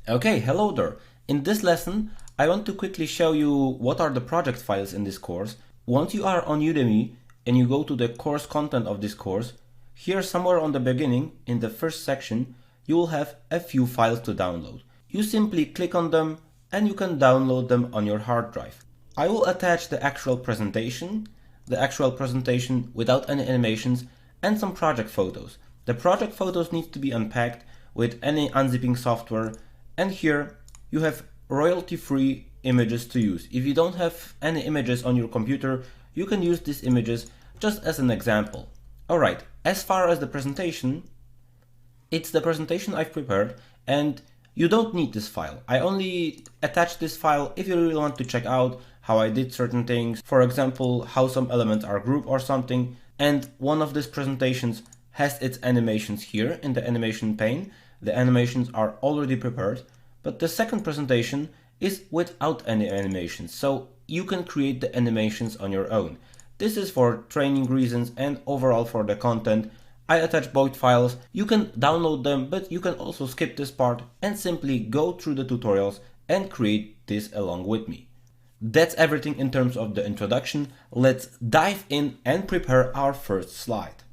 Okay, hello there. In this lesson, I want to quickly show you what are the project files in this course. Once you are on Udemy and you go to the course content of this course, here somewhere on the beginning, in the first section, you will have a few files to download. You simply click on them and you can download them on your hard drive. I will attach the actual presentation without any animations, and some project photos. The project photos need to be unpacked with any unzipping software, and here you have royalty-free images to use. If you don't have any images on your computer, you can use these images just as an example. Alright, as far as the presentation, it's the presentation I've prepared, and you don't need this file. I only attach this file if you really want to check out how I did certain things, for example, how some elements are grouped or something, and one of these presentations has its animations here in the animation pane. The animations are already prepared, but the second presentation is without any animations, so you can create the animations on your own. This is for training reasons and overall for the content. I attach both files. You can download them, but you can also skip this part and simply go through the tutorials and create this along with me. That's everything in terms of the introduction. Let's dive in and prepare our first slide.